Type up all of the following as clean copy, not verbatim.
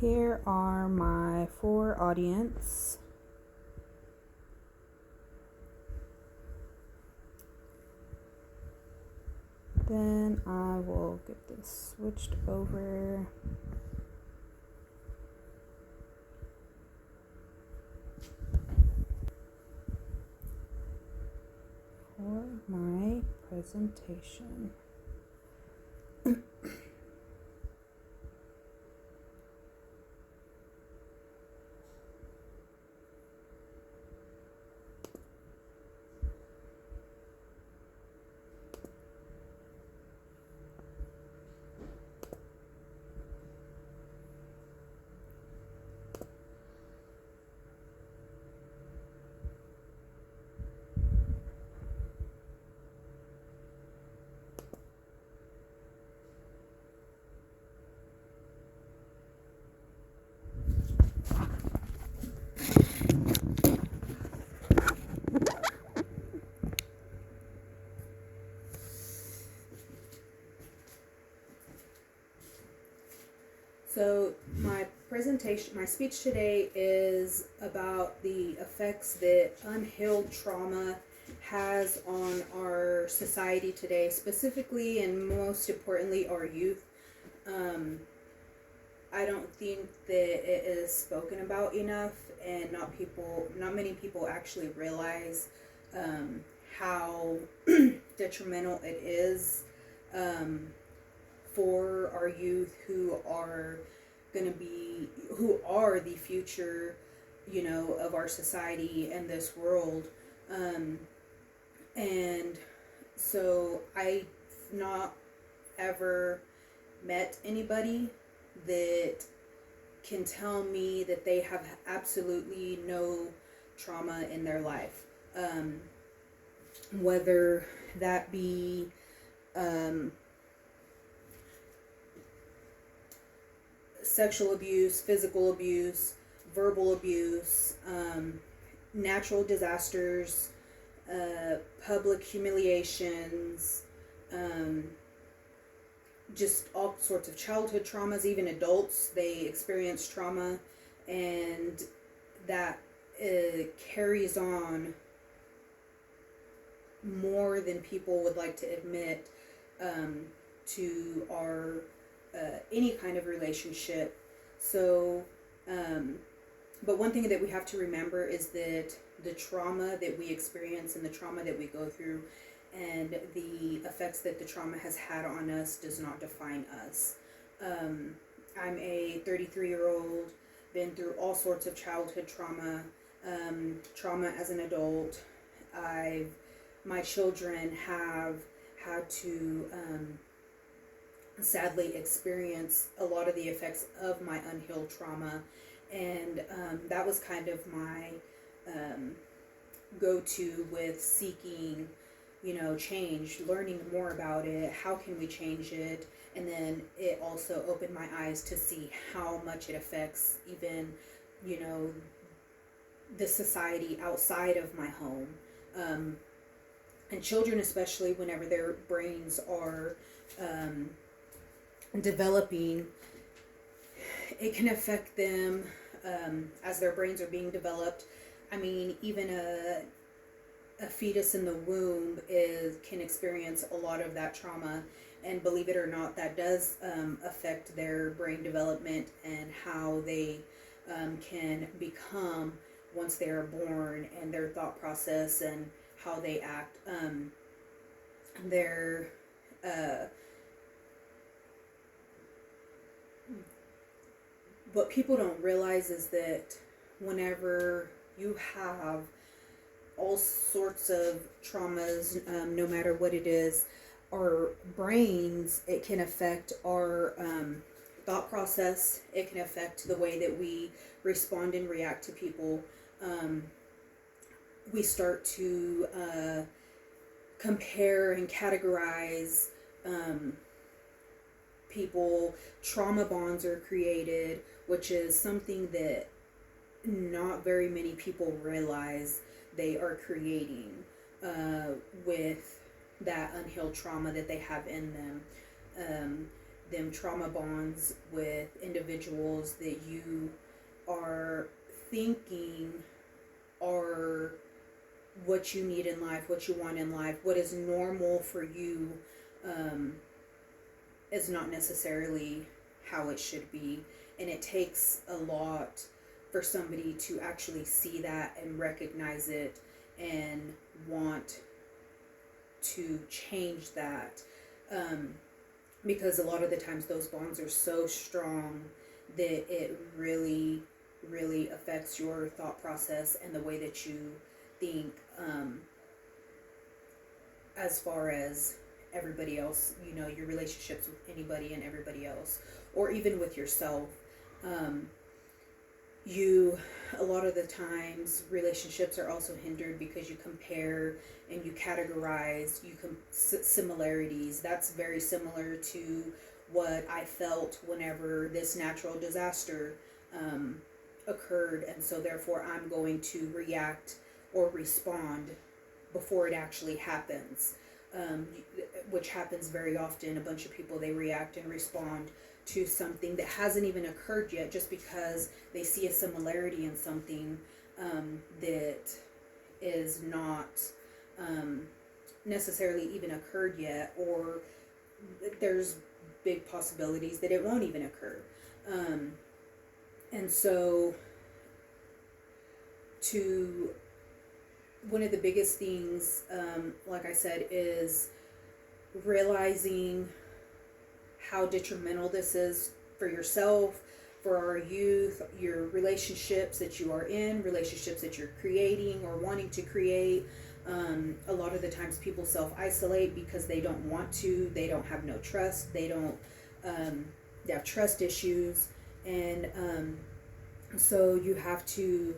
Here are my 4 audience. Then I will get this switched over. For my presentation. So my speech today is about the effects that unhealed trauma has on our society today, specifically and most importantly, our youth. I don't think that it is spoken about enough, and not many people actually realize how detrimental it is for our youth who are the future, of our society and this world. And so I've not ever met anybody that can tell me that they have absolutely no trauma in their life. Whether that be sexual abuse, physical abuse, verbal abuse, natural disasters, public humiliations, just all sorts of childhood traumas. Even adults, they experience trauma, and that carries on more than people would like to admit to our any kind of relationship. So, but one thing that we have to remember is that the trauma that we experience and the trauma that we go through and the effects that the trauma has had on us does not define us. I'm a 33-year-old, been through all sorts of childhood trauma, trauma as an adult. My children have had to sadly experience a lot of the effects of my unhealed trauma, and that was kind of my go-to with seeking change, learning more about it, how can we change it. And then it also opened my eyes to see how much it affects even the society outside of my home, and children, especially whenever their brains are developing. It can affect them as their brains are being developed. I mean, even a fetus in the womb can experience a lot of that trauma, and believe it or not, that does affect their brain development and how they can become once they are born, and their thought process and how they act. Their What people don't realize is that whenever you have all sorts of traumas, no matter what it is, our brains, it can affect our thought process. It can affect the way that we respond and react to people. We start to compare and categorize people. Trauma bonds are created, which is something that not very many people realize they are creating with that unhealed trauma that they have in them. them trauma bonds with individuals that you are thinking are what you need in life, what you want in life, what is normal for you, is not necessarily how it should be. And it takes a lot for somebody to actually see that and recognize it and want to change that. Because a lot of the times those bonds are so strong that it really, really affects your thought process and the way that you think, as far as everybody else, your relationships with anybody and everybody else, or even with yourself. Um, a lot of the times relationships are also hindered because you compare and you categorize, similarities. That's very similar to what I felt whenever this natural disaster occurred, and so therefore I'm going to react or respond before it actually happens, which happens very often. A bunch of people, they react and respond to something that hasn't even occurred yet, just because they see a similarity in something that is not necessarily even occurred yet, or there's big possibilities that it won't even occur. And so one of the biggest things, like I said, is realizing how detrimental this is for yourself, for our youth, your relationships that you are in, relationships that you're creating or wanting to create. A lot of the times people self-isolate because they don't want to, they don't have no trust, they have trust issues, and so you have to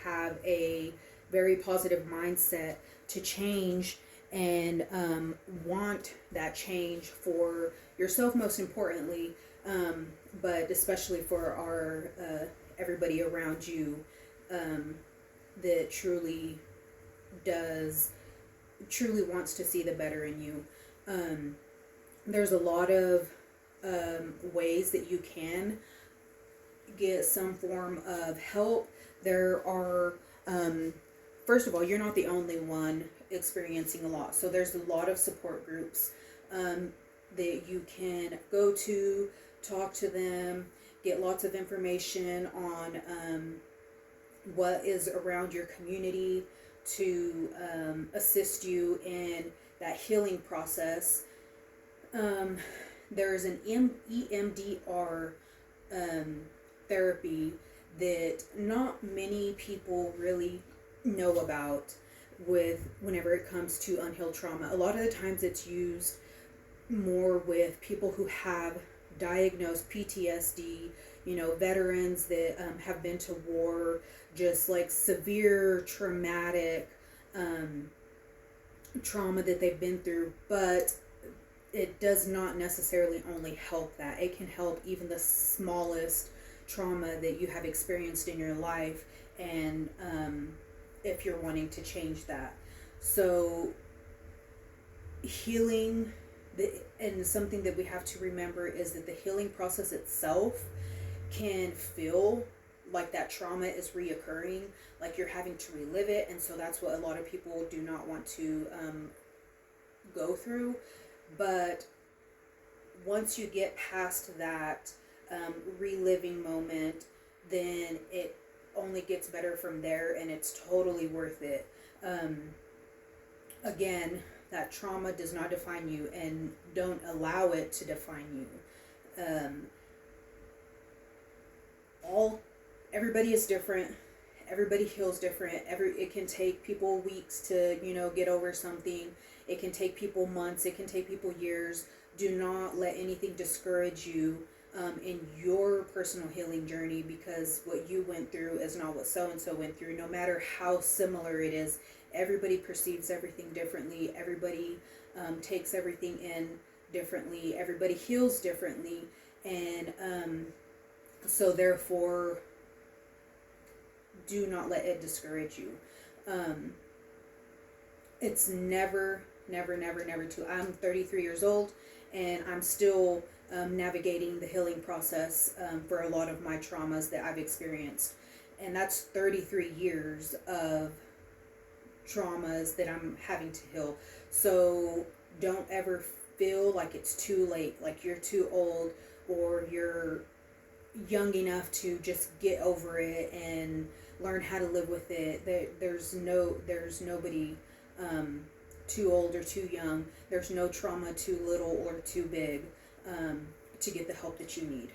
have a very positive mindset to change, and want that change for yourself most importantly, but especially for our everybody around you, that truly wants to see the better in you. There's a lot of ways that you can get some form of help. There are, first of all, you're not the only one experiencing a loss. So there's a lot of support groups that you can go to, talk to them, get lots of information on what is around your community to assist you in that healing process. There's an EMDR therapy that not many people really know about whenever it comes to unhealed trauma. A lot of the times it's used more with people who have diagnosed PTSD, veterans that have been to war, just like severe traumatic trauma that they've been through. But it does not necessarily only help that. It can help even the smallest trauma that you have experienced in your life, and if you're wanting to change that. So healing, and something that we have to remember is that the healing process itself can feel like that trauma is reoccurring, like you're having to relive it, and so that's what a lot of people do not want to go through. But once you get past that reliving moment, then it only gets better from there, and it's totally worth it. Again, that trauma does not define you, and don't allow it to define you. Everybody is different. Everybody heals different. It can take people weeks to get over something. It can take people months. It can take people years. Do not let anything discourage you in your personal healing journey, because what you went through is not what so and so went through. No matter how similar it is, everybody perceives everything differently. Everybody takes everything in differently. Everybody heals differently, and so therefore, do not let it discourage you. It's never too. I'm 33 years old, and I'm still navigating the healing process for a lot of my traumas that I've experienced. And that's 33 years of traumas that I'm having to heal. So don't ever feel like it's too late, like you're too old, or you're young enough to just get over it and learn how to live with it. There's nobody too old or too young. There's no trauma too little or too big to get the help that you need.